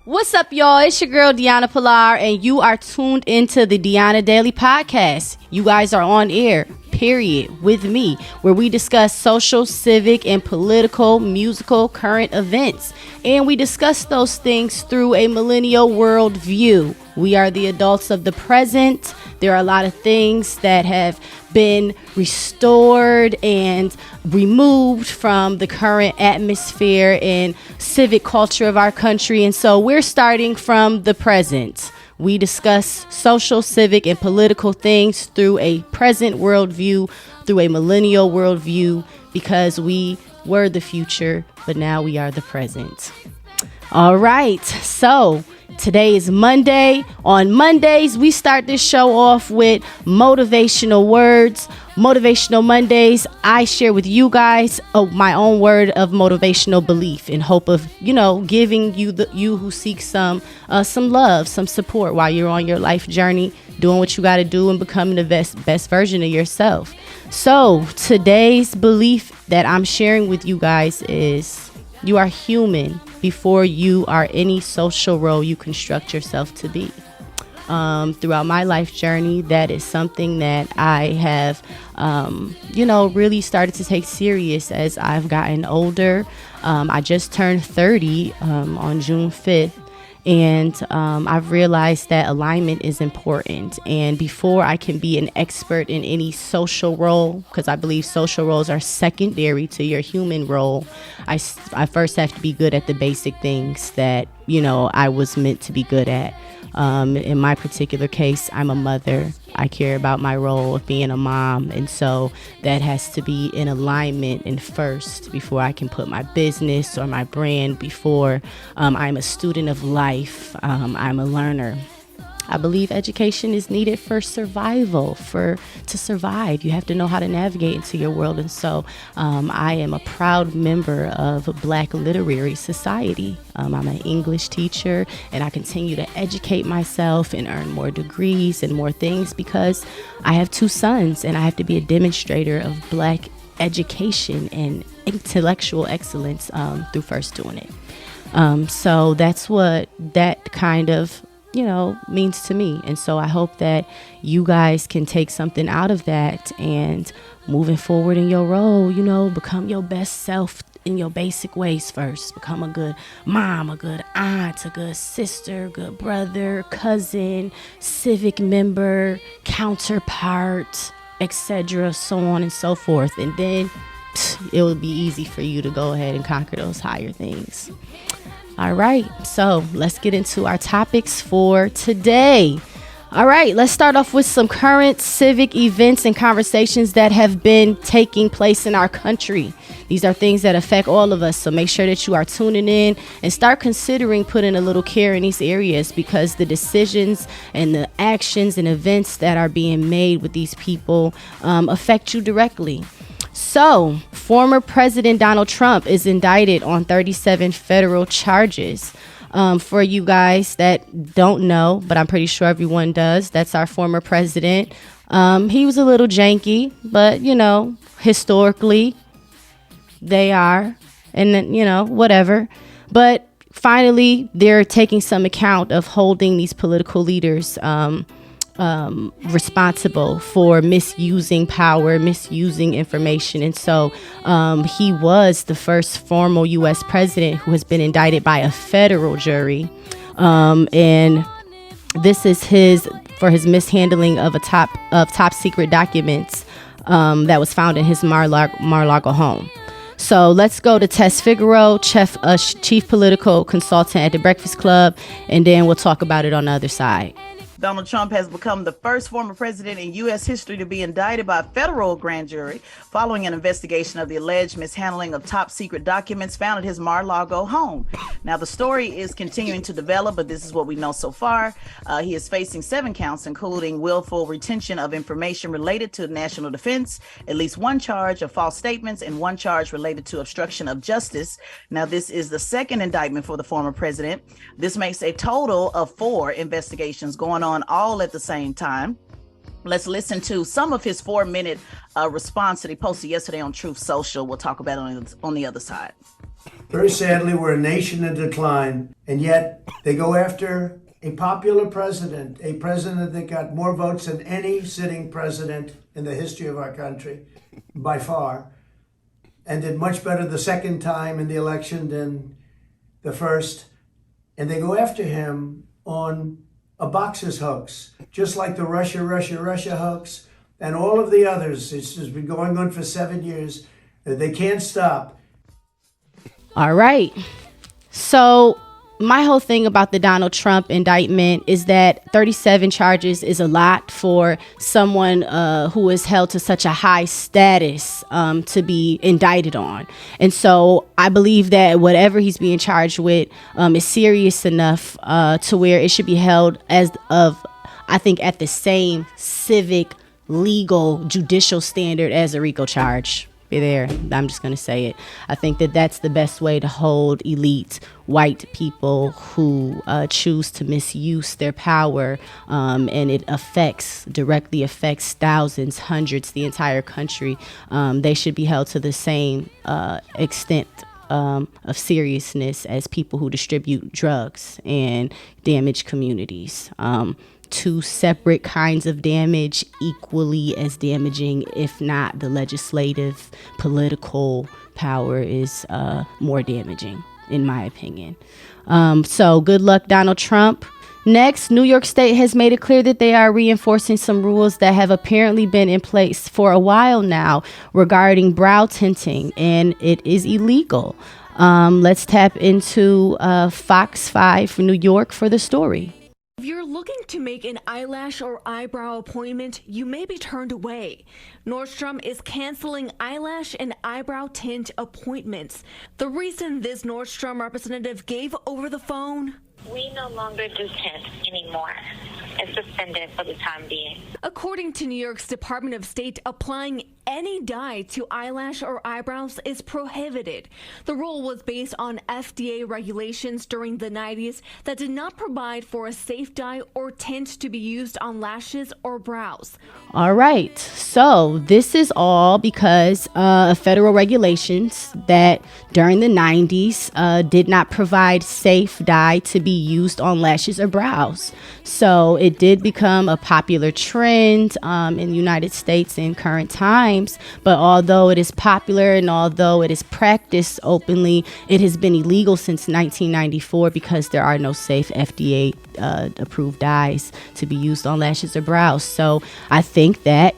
What's up, y'all? It's your girl, Deyana Pilar, and you are tuned into the Deyana Daily Podcast. You guys are on air, period, with me, where we discuss social, civic, and political, musical, current events. And we discuss those things through a millennial worldview. We are the adults of the present. There are a lot of things that have been restored and removed from the current atmosphere and civic culture of our country. And so we're starting from the present. We discuss social, civic, and political things through a present worldview, through a millennial worldview, because we were the future, but now we are the present. All right, so today is Monday. On Mondays, we start this show off with motivational words. Motivational Mondays, I share with you guys my own word of motivational belief in hope of, giving you who seek some love, some support while you're on your life journey, doing what you got to do and becoming the best version of yourself. So today's belief that I'm sharing with you guys is you are human before you are any social role you construct yourself to be. Throughout my life journey, that is something that I have, really started to take serious as I've gotten older. I just turned 30 on June 5th. And I've realized that alignment is important. And before I can be an expert in any social role, because I believe social roles are secondary to your human role, I first have to be good at the basic things that, I was meant to be good at. In my particular case, I'm a mother. I care about my role of being a mom. And so that has to be in alignment and first before I can put my business or my brand before. I'm a student of life. I'm a learner. I believe education is needed for survival, to survive. You have to know how to navigate into your world. And so I am a proud member of a Black Literary Society. I'm an English teacher, and I continue to educate myself and earn more degrees and more things because I have 2 sons, and I have to be a demonstrator of Black education and intellectual excellence through first doing it. So that's what that kind of means to me. And so I hope that you guys can take something out of that and moving forward in your role, become your best self in your basic ways first. Become a good mom, a good aunt, a good sister, good brother, cousin, civic member, counterpart, etc., so on and so forth. And then it will be easy for you to go ahead and conquer those higher things. All right, so let's get into our topics for today. All right, let's start off with some current civic events and conversations that have been taking place in our country. These are things that affect all of us, so make sure that you are tuning in and start considering putting a little care in these areas because the decisions and the actions and events that are being made with these people affect you directly. So, former President Donald Trump is indicted on 37 federal charges. For you guys that don't know, but I'm pretty sure everyone does, that's our former president. He was a little janky, but, historically, they are, and, whatever. But finally, they're taking some account of holding these political leaders responsible for misusing power, misusing information. And so he was the first former U.S. president who has been indicted by a federal jury. And this is for his mishandling of top secret documents that was found in his Mar-a-Lago home. So let's go to Tess Figueroa, chief political consultant at the Breakfast Club, and then we'll talk about it on the other side. Donald Trump has become the first former president in U.S. history to be indicted by a federal grand jury following an investigation of the alleged mishandling of top secret documents found at his Mar-a-Lago home. Now, the story is continuing to develop, but this is what we know so far. He is facing 7 counts, including willful retention of information related to national defense, at least 1 charge of false statements, and 1 charge related to obstruction of justice. Now, this is the second indictment for the former president. This makes a total of 4 investigations going on all at the same time. Let's listen to some of his 4-minute response that he posted yesterday on Truth Social. We'll talk about it on the other side. Very sadly, we're a nation in decline, and yet they go after a popular president, a president that got more votes than any sitting president in the history of our country, by far, and did much better the second time in the election than the first. And they go after him on a boxer's hoax, just like the Russia hoax and all of the others. It's just been going on for 7 years. They can't stop. All right. So my whole thing about the Donald Trump indictment is that 37 charges is a lot for someone who is held to such a high status to be indicted on. And so I believe that whatever he's being charged with is serious enough to where it should be held I think, at the same civic, legal, judicial standard as a RICO charge. There, I'm just going to say it. I think that that's the best way to hold elite white people who choose to misuse their power, and it directly affects thousands, hundreds, the entire country. They should be held to the same extent of seriousness as people who distribute drugs and damage communities. Two separate kinds of damage, equally as damaging, if not the legislative, political power is more damaging, in my opinion. So good luck, Donald Trump. Next, New York State has made it clear that they are reinforcing some rules that have apparently been in place for a while now regarding brow tinting, and it is illegal. Let's tap into Fox 5 New York for the story. If you're looking to make an eyelash or eyebrow appointment, you may be turned away. Nordstrom is canceling eyelash and eyebrow tint appointments. The reason this Nordstrom representative gave over the phone: we no longer do tint anymore. It's suspended for the time being. According to New York's Department of State, applying any dye to eyelash or eyebrows is prohibited. The rule was based on FDA regulations during the 90s that did not provide for a safe dye or tint to be used on lashes or brows. All right. So this is all because of federal regulations that during the 90s did not provide safe dye to be used on lashes or brows. So it did become a popular trend in the United States in current times. But although it is popular and although it is practiced openly, it has been illegal since 1994 because there are no safe FDA approved dyes to be used on lashes or brows. So I think that,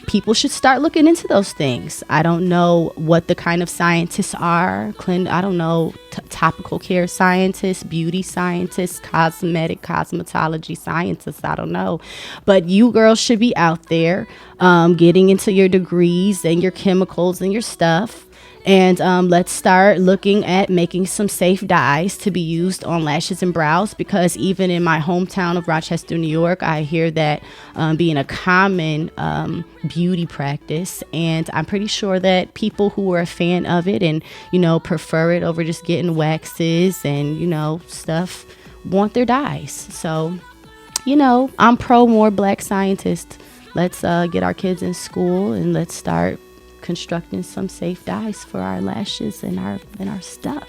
people should start looking into those things. I don't know what the kind of scientists are. I don't know, topical care scientists, beauty scientists, cosmetology scientists. I don't know. But you girls should be out there getting into your degrees and your chemicals and your stuff. And let's start looking at making some safe dyes to be used on lashes and brows, because even in my hometown of Rochester, New York, I hear that being a common beauty practice. And I'm pretty sure that people who are a fan of it and, prefer it over just getting waxes and, stuff want their dyes. So, I'm pro more black scientists. Let's get our kids in school and let's start constructing some safe dyes for our lashes and our stuff.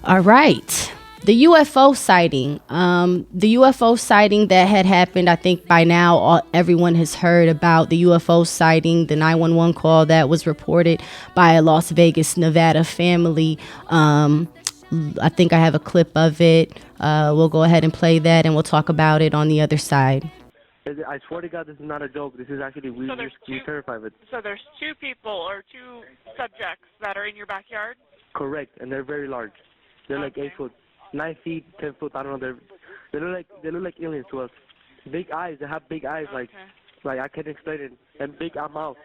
All right. The UFO sighting. The UFO sighting that had happened, I think by now everyone has heard about the UFO sighting, the 911 call that was reported by a Las Vegas, Nevada family. I think I have a clip of it. We'll go ahead and play that and we'll talk about it on the other side. I swear to God, this is not a joke. This is actually, we're terrified of it. So there's two people or two subjects that are in your backyard? Correct, and they're very large. They're like 8 foot, 9 feet, 10 foot. I don't know. They look like aliens to us. Big eyes. They have big eyes. Like I can't explain it. And big mouth.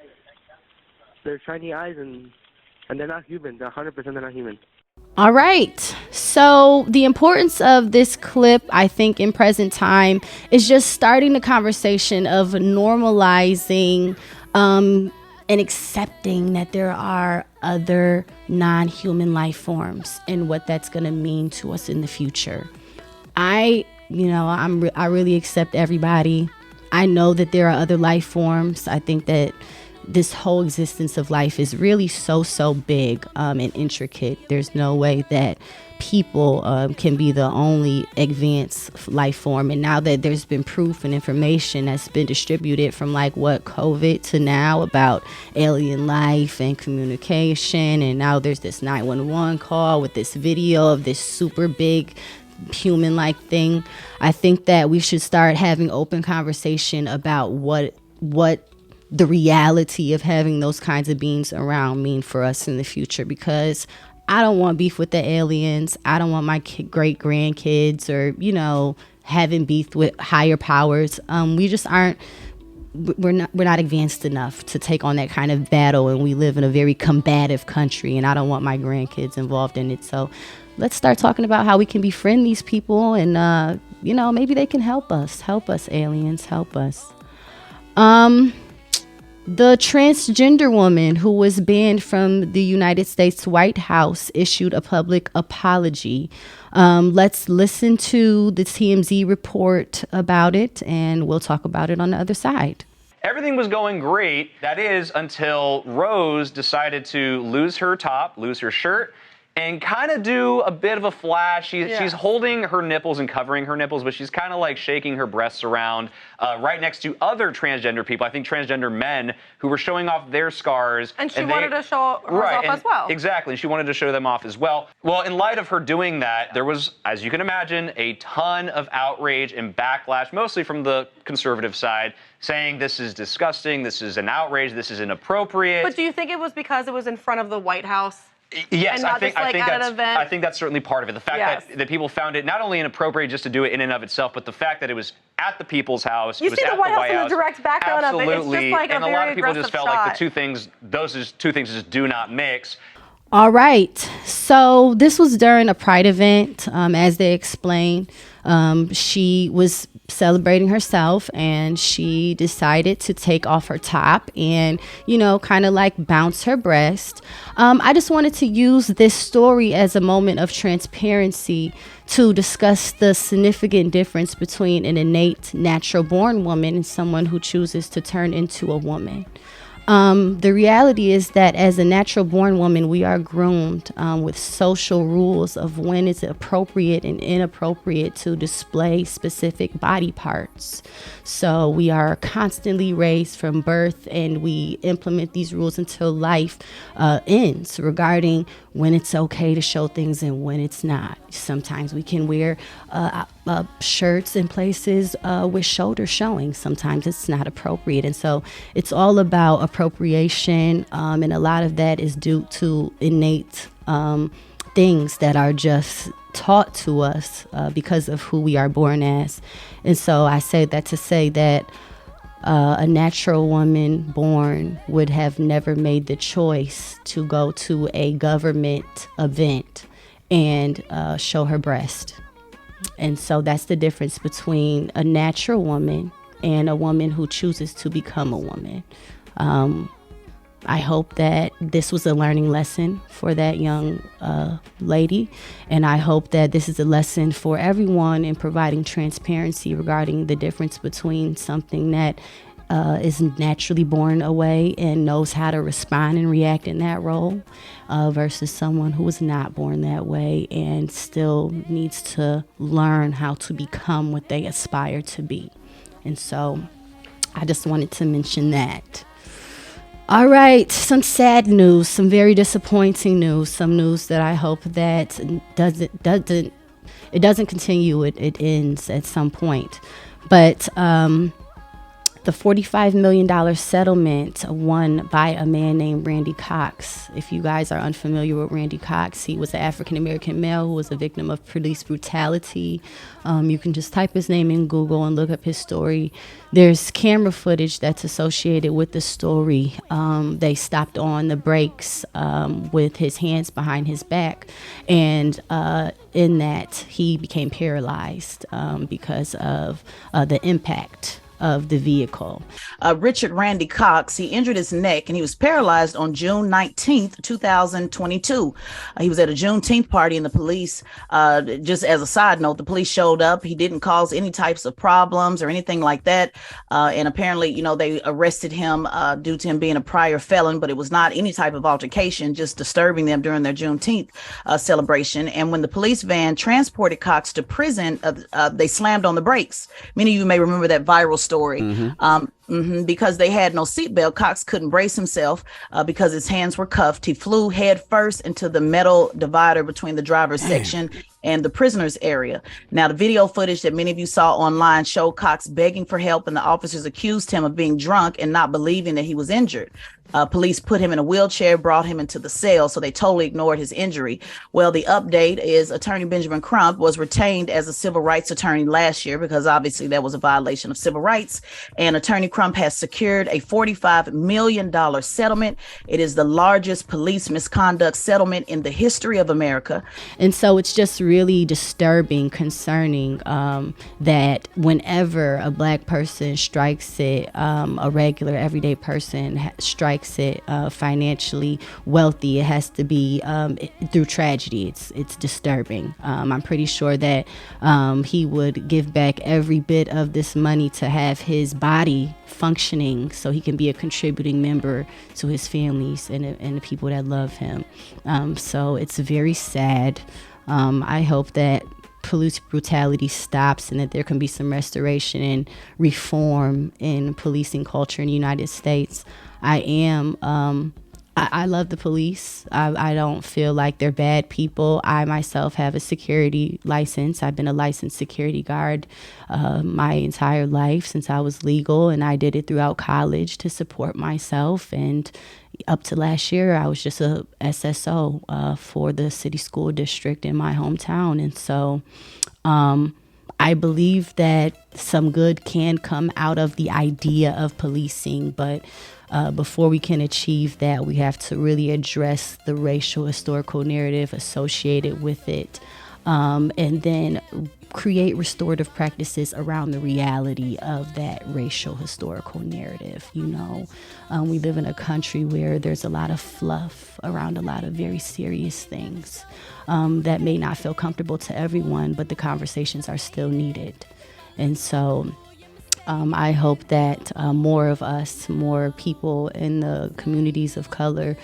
They're shiny eyes, and they're not human. They're 100% they're not human. All right. So the importance of this clip, I think, in present time is just starting the conversation of normalizing and accepting that there are other non-human life forms and what that's going to mean to us in the future. I really accept everybody. I know that there are other life forms. I think that this whole existence of life is really so big and intricate. There's no way that people can be the only advanced life form. And now that there's been proof and information that's been distributed from COVID to now about alien life and communication, and now there's this 911 call with this video of this super big human-like thing, I think that we should start having open conversation about what the reality of having those kinds of beings around mean for us in the future, because I don't want beef with the aliens. I don't want my great grandkids or, having beef with higher powers. We just aren't, we're not advanced enough to take on that kind of battle. And we live in a very combative country, and I don't want my grandkids involved in it. So let's start talking about how we can befriend these people, and, maybe they can help us, aliens, help us. The transgender woman who was banned from the United States White House issued a public apology. Let's listen to the TMZ report about it, and we'll talk about it on the other side. Everything was going great, that is, until Rose decided to lose her top, lose her shirt, and kind of do a bit of a flash. She's holding her nipples and covering her nipples, but she's kind of like shaking her breasts around right next to other transgender people, I think transgender men, who were showing off their scars. And she wanted to show hers off as well. Exactly. She wanted to show them off as well. Well, in light of her doing that, there was, as you can imagine, a ton of outrage and backlash, mostly from the conservative side, saying this is disgusting, this is an outrage, this is inappropriate. But do you think it was because it was in front of the White House? Yes, I think that's certainly part of it. The fact that people found it not only inappropriate just to do it in and of itself, but the fact that it was at the people's house. You see the White House in the direct background of it. It's just like and a lot of people aggressive just felt shot. like those two things just do not mix. All right. So this was during a Pride event, as they explained. She was celebrating herself, and she decided to take off her top and, kind of like bounce her breast. I just wanted to use this story as a moment of transparency to discuss the significant difference between an innate natural born woman and someone who chooses to turn into a woman. The reality is that as a natural born woman, we are groomed with social rules of when it's appropriate and inappropriate to display specific body parts. So we are constantly raised from birth, and we implement these rules until life ends regarding when it's okay to show things and when it's not. Sometimes we can wear shirts in places with shoulders showing. Sometimes it's not appropriate. And so it's all about appropriation, and a lot of that is due to innate things that are just taught to us because of who we are born as. And so I say that to say that a natural woman born would have never made the choice to go to a government event and show her breast. And so that's the difference between a natural woman and a woman who chooses to become a woman. I hope that this was a learning lesson for that young lady. And I hope that this is a lesson for everyone in providing transparency regarding the difference between something that is naturally born away and knows how to respond and react in that role versus someone who was not born that way and still needs to learn how to become what they aspire to be. And so I just wanted to mention that. All right, some sad news, some very disappointing news, some news that I hope that it doesn't continue, it ends at some point. But the $45 million settlement won by a man named Randy Cox. If you guys are unfamiliar with Randy Cox, he was an African-American male who was a victim of police brutality. You can just type his name in Google and look up his story. There's camera footage that's associated with the story. They stopped on the brakes with his hands behind his back, and in that he became paralyzed because of the impact of the vehicle. Richard Randy Cox, he injured his neck and he was paralyzed on June 19th, 2022. He was at a Juneteenth party and the police, just as a side note, the police showed up. He didn't cause any types of problems or anything like that. And apparently, they arrested him due to him being a prior felon, but it was not any type of altercation, just disturbing them during their Juneteenth celebration. And when the police van transported Cox to prison, they slammed on the brakes. Many of you may remember that viral story. Because they had no seatbelt, Cox couldn't brace himself because his hands were cuffed. He flew head first into the metal divider between the driver's section and the prisoner's area. Now, the video footage that many of you saw online showed Cox begging for help, and the officers accused him of being drunk and not believing that he was injured. Police put him in a wheelchair, brought him into the cell, so they totally ignored his injury. Well, the update is Attorney Benjamin Crump was retained as a civil rights attorney last year because obviously that was a violation of civil rights. And Attorney Crump has secured a $45 million settlement. It is the largest police misconduct settlement in the history of America. And so it's just really disturbing, concerning that whenever a Black person strikes it, a regular everyday person strikes it financially wealthy, it has to be through tragedy. It's disturbing. I'm pretty sure that he would give back every bit of this money to have his body functioning so he can be a contributing member to his families and the people that love him. So it's very sad. I hope that police brutality stops and that there can be some restoration and reform in policing culture in the United States. I love the police. I don't feel like they're bad people. I myself have a security license. I've been a licensed security guard my entire life since I was legal, and I did it throughout college to support myself. And up to last year, I was just a SSO for the city school district in my hometown. And so I believe that some good can come out of the idea of policing, but before we can achieve that, we have to really address the racial historical narrative associated with it, and then create restorative practices around the reality of that racial historical narrative. We live in a country where there's a lot of fluff around a lot of very serious things that may not feel comfortable to everyone, but the conversations are still needed. And so I hope that more of us, more people in the communities of color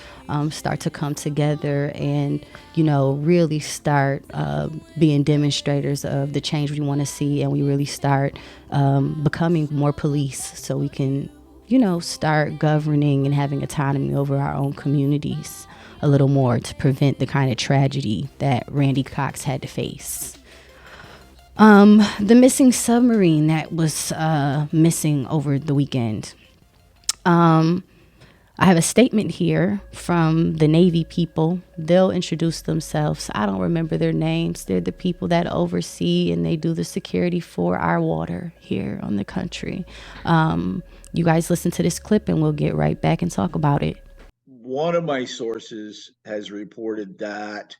start to come together and, really start being demonstrators of the change we want to see, and we really start becoming more police so we can, start governing and having autonomy over our own communities a little more to prevent the kind of tragedy that Randy Cox had to face. The missing submarine that was missing over the weekend. I have a statement here from the Navy people. They'll introduce themselves. I don't remember their names. They're the people that oversee and they do the security for our water here on the country. You guys listen to this clip and we'll get right back and talk about it. One of my sources has reported that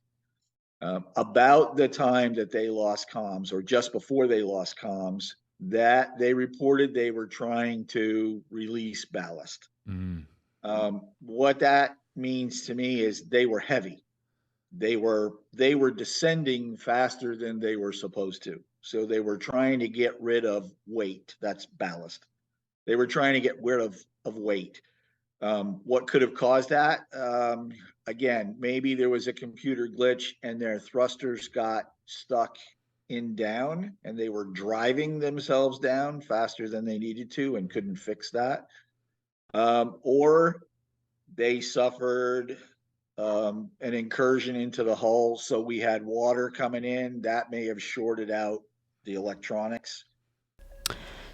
about the time that they lost comms, or just before they lost comms, that they reported they were trying to release ballast. What that means to me is they were heavy. They were descending faster than they were supposed to. So they were trying to get rid of weight. That's ballast. They were trying to get rid of weight. What could have caused that? Again, maybe there was a computer glitch and their thrusters got stuck in down and they were driving themselves down faster than they needed to and couldn't fix that. Or they suffered an incursion into the hull, so we had water coming in. That may have shorted out the electronics.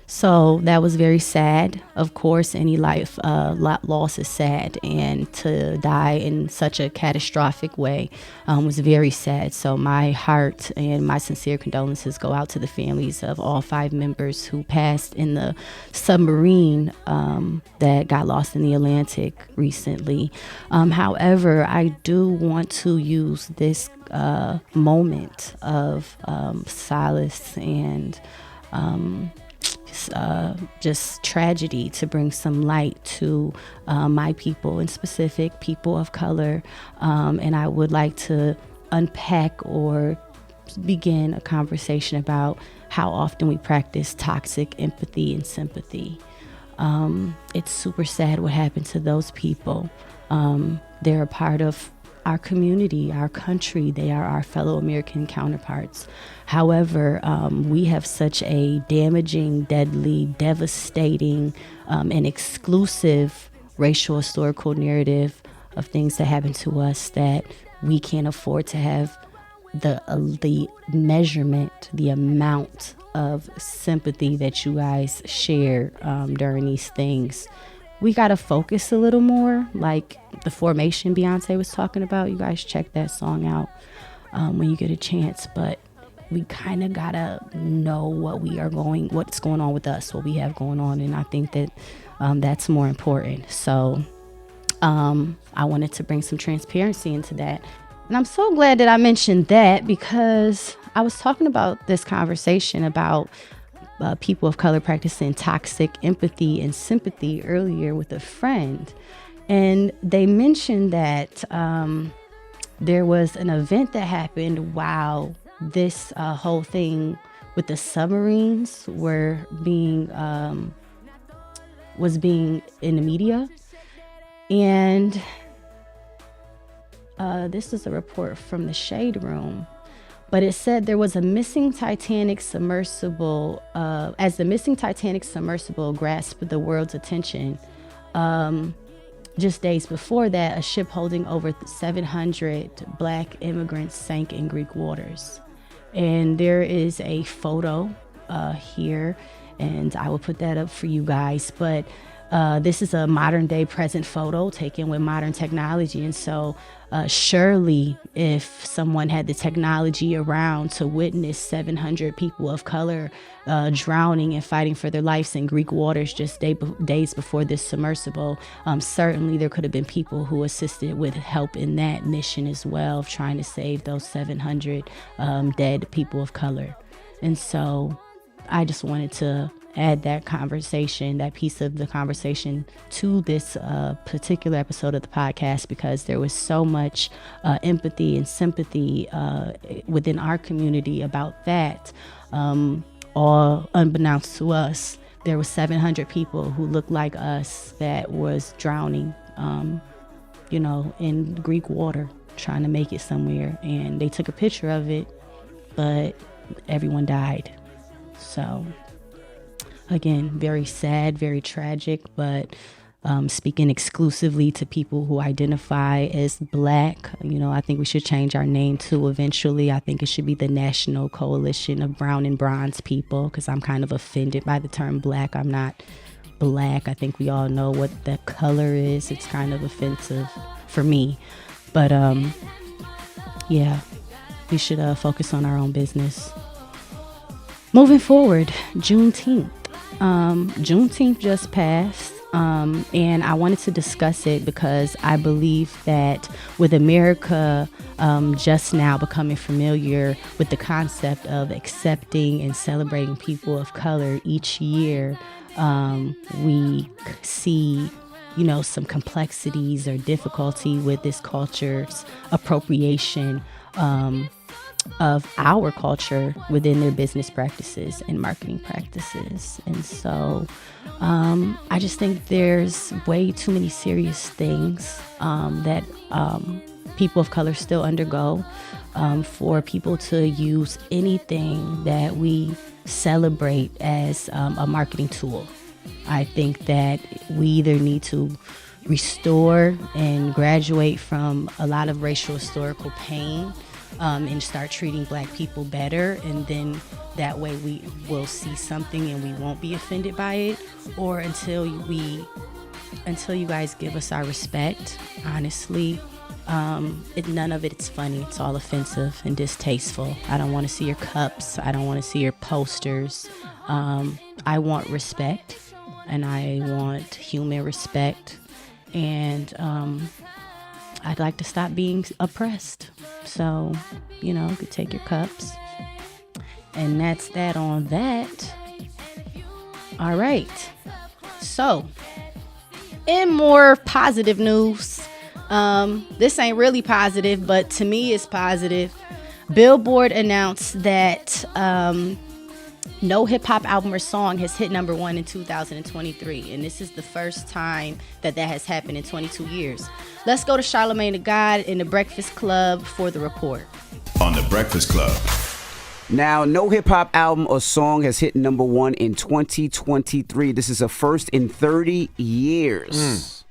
So that was very sad. Of course, any life loss is sad, and to die in such a catastrophic way was very sad. So my heart and my sincere condolences go out to the families of all 5 members who passed in the submarine that got lost in the Atlantic recently. However, I do want to use this moment of solace and just tragedy, to bring some light to my people, in specific people of color. And I would like to unpack or begin a conversation about how often we practice toxic empathy and sympathy. It's super sad what happened to those people. They're a part of our community, our country. They are our fellow American counterparts. However, we have such a damaging, deadly, devastating, and exclusive racial historical narrative of things that happen to us that we can't afford to have the measurement, the amount of sympathy that you guys share during these things. We got to focus a little more, like the Formation Beyonce was talking about. You guys check that song out when you get a chance. But we kind of got to know what's going on with us, what we have going on. And I think that that's more important. So I wanted to bring some transparency into that. And I'm so glad that I mentioned that, because I was talking about this conversation about people of color practicing toxic empathy and sympathy earlier with a friend. And they mentioned that there was an event that happened while this whole thing with the submarines was being in the media. And this is a report from the Shade Room. But it said there was a missing Titanic submersible. As the missing Titanic submersible grasped the world's attention, just days before that, a ship holding over 700 Black immigrants sank in Greek waters. And there is a photo here, and I will put that up for you guys. But this is a modern day present photo taken with modern technology. And so surely if someone had the technology around to witness 700 people of color drowning and fighting for their lives in Greek waters just days before this submersible, certainly there could have been people who assisted with help in that mission as well, of trying to save those 700 dead people of color. And so I just wanted to add that piece of the conversation to this particular episode of the podcast, because there was so much empathy and sympathy within our community about that. All unbeknownst to us, there were 700 people who looked like us that was drowning, in Greek water, trying to make it somewhere. And they took a picture of it, but everyone died. So again, very sad, very tragic, but speaking exclusively to people who identify as Black, I think we should change our name too eventually. I think it should be the National Coalition of Brown and Bronze People, because I'm kind of offended by the term Black. I'm not Black. I think we all know what that color is. It's kind of offensive for me. But yeah, we should focus on our own business. Moving forward, Juneteenth. Juneteenth just passed, and I wanted to discuss it because I believe that with America just now becoming familiar with the concept of accepting and celebrating people of color each year, we see some complexities or difficulty with this culture's appropriation of our culture within their business practices and marketing practices. And so I just think there's way too many serious things that people of color still undergo for people to use anything that we celebrate as a marketing tool. I think that we either need to restore and graduate from a lot of racial historical pain and start treating Black people better, and then that way we will see something and we won't be offended by it, or until you guys give us our respect. Honestly, none of it's funny. It's all offensive and distasteful. I don't want to see your cups. I don't want to see your posters. I want respect, and I want human respect, and I'd like to stop being oppressed. So, you could take your cups. And that's that on that. All right. So, in more positive news, this ain't really positive, but to me it's positive. Billboard announced that no hip hop album or song has hit number 1 in 2023, and this is the first time that has happened in 22 years. Let's go to Charlamagne the God in the Breakfast Club for the report. On the Breakfast Club. Now, no hip-hop album or song has hit number 1 in 2023. This is a first in 30 years.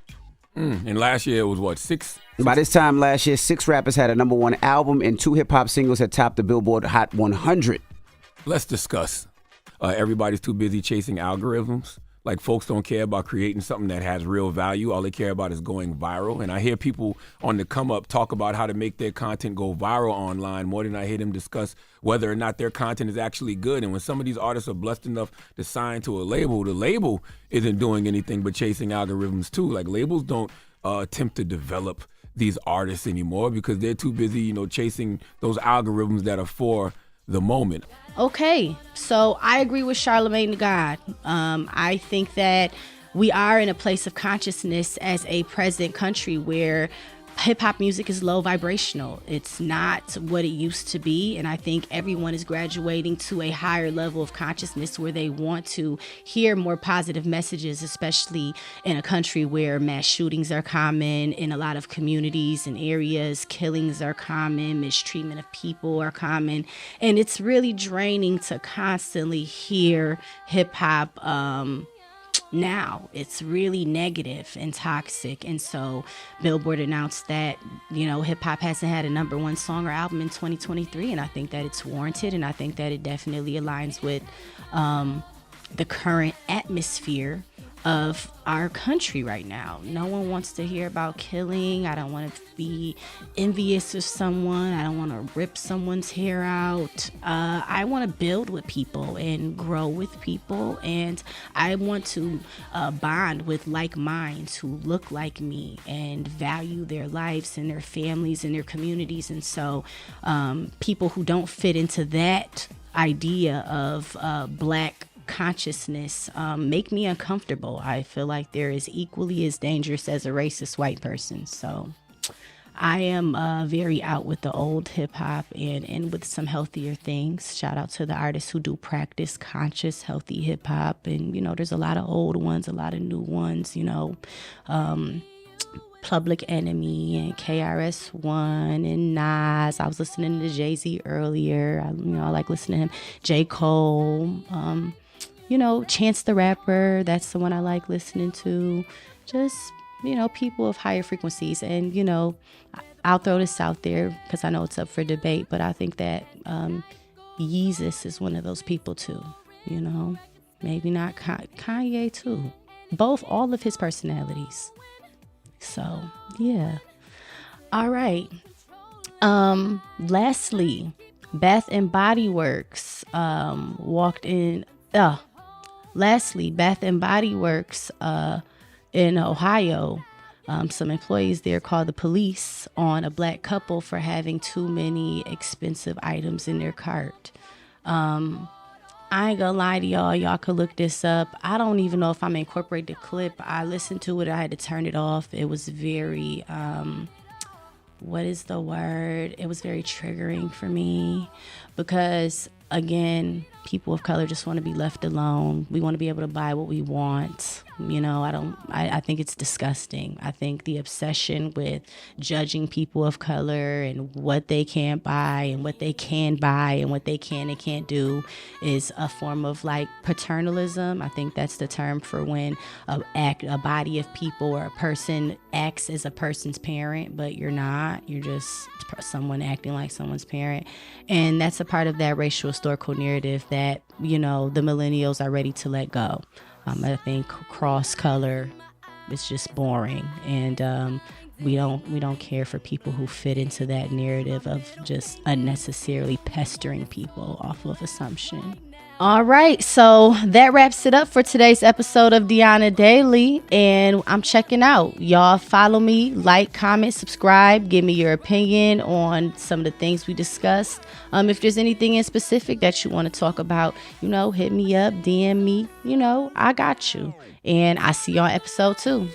And last year it was what, 6? By this time last year, 6 rappers had a number 1 album and 2 hip-hop singles had topped the Billboard Hot 100. Let's discuss. Everybody's too busy chasing algorithms. Like, folks don't care about creating something that has real value. All they care about is going viral. And I hear people on the come up talk about how to make their content go viral online more than I hear them discuss whether or not their content is actually good. And when some of these artists are blessed enough to sign to a label, the label isn't doing anything but chasing algorithms too. Like, labels don't attempt to develop these artists anymore because they're too busy, chasing those algorithms that are for the moment. Okay, so I agree with Charlamagne the God. I think that we are in a place of consciousness as a present country where hip-hop music is low vibrational. It's not what it used to be, and I think everyone is graduating to a higher level of consciousness where they want to hear more positive messages, especially in a country where mass shootings are common, in a lot of communities and areas, killings are common, mistreatment of people are common, and it's really draining to constantly hear hip-hop now. It's really negative and toxic. And so Billboard announced that, hip hop hasn't had a number 1 song or album in 2023. And I think that it's warranted. And I think that it definitely aligns with the current atmosphere of our country right now. No one wants to hear about killing. I don't want to be envious of someone. I don't want to rip someone's hair out. I want to build with people and grow with people, and I want to bond with like minds who look like me and value their lives and their families and their communities. And so people who don't fit into that idea of black consciousness make me uncomfortable. I feel like they're as equally as dangerous as a racist white person. So I am very out with the old hip hop and with some healthier things. Shout out to the artists who do practice conscious, healthy hip hop. And, there's a lot of old ones, a lot of new ones, Public Enemy and KRS-One and Nas. I was listening to Jay-Z earlier. I like listening to him. J. Cole. Chance the Rapper, that's the one I like listening to. Just, people of higher frequencies. And, I'll throw this out there because I know it's up for debate, but I think that Yeezus is one of those people too, Maybe not Kanye too. All of his personalities. So, yeah. All right. Lastly, Bath and Body Works Bath and Body Works in Ohio, some employees there called the police on a black couple for having too many expensive items in their cart. I ain't gonna lie to y'all. Y'all could look this up. I don't even know if I'm incorporate the clip. I listened to it. I had to turn it off. It was very, what is the word? It was very triggering for me because, again, people of color just want to be left alone. We want to be able to buy what we want. I think it's disgusting. I think the obsession with judging people of color and what they can't buy and what they can buy and what they can and can't do is a form of paternalism. I think that's the term for when a body of people or a person acts as a person's parent, but you're not. You're just someone acting like someone's parent. And that's a part of that racial historical narrative that, the millennials are ready to let go. I think cross color is just boring, and we don't care for people who fit into that narrative of just unnecessarily pestering people off of assumption. All right, so that wraps it up for today's episode of Deyana Daily, and I'm checking out. Y'all follow me, like, comment, subscribe, give me your opinion on some of the things we discussed. If there's anything in specific that you want to talk about, hit me up, DM me, I got you. And I see y'all episode 2.